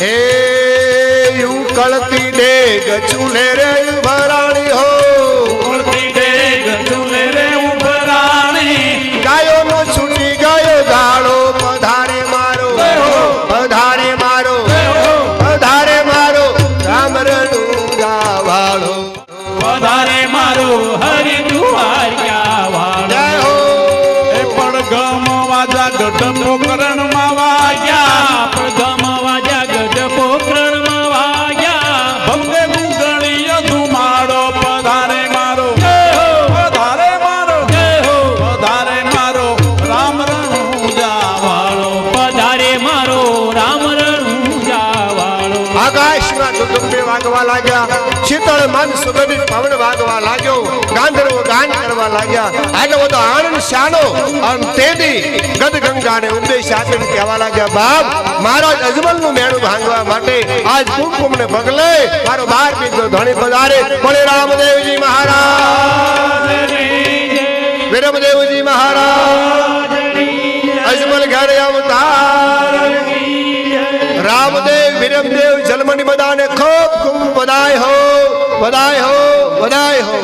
हे you कलती डेग चूल्हे रे भराणी हो, कलती डेग चूल्हे रे उभराणी, गायो नो छूटी गयो गाड़ो पधारे मारो, पधारे मारो, पधारे मारो राम रनुजा वालो, पधारे मारो हरि दुआरिया वालो। जय हो પડઘમ વાજા ગઢ પોકરણ માં વાગ્યા, પડઘમ વાજા ગઢ પોકરણ માં વાગ્યા, ભક્તે ગુંગળીયો ધુમાડો પધારે મારો, પધારે મારો, પધારે મારો રામ રણુજા વાળો, પધારે મારો રામ રણુજા વાળો। આકાશમાં દુદુંબે વાગવા લાગ્યા, શીતળ મન સુગંધિત પવન વાગવા લાગ્યો, ગાંધર્વો ગાન કરવા લાગ્યા, આટલો બધો આનંદ શાનો અને તેદી ગદગંગાને ઉપદેશ આપીને કહેવા લાગ્યા, બાપ મહારાજ અજમલનું મેણું ભાંગવા માટે આજ કુમકુમને પગલે મારો 12 પીરનો ધણી પધારે, બોલે રામદેવજી મહારાજ, વીરમદેવજી મહારાજ, અજમલ ઘરે અવતાર, રામદેવ વીરમદેવ જલમની બધાને ખૂબ ખૂબ બધાય હો, બધાય હો, બધાય હો।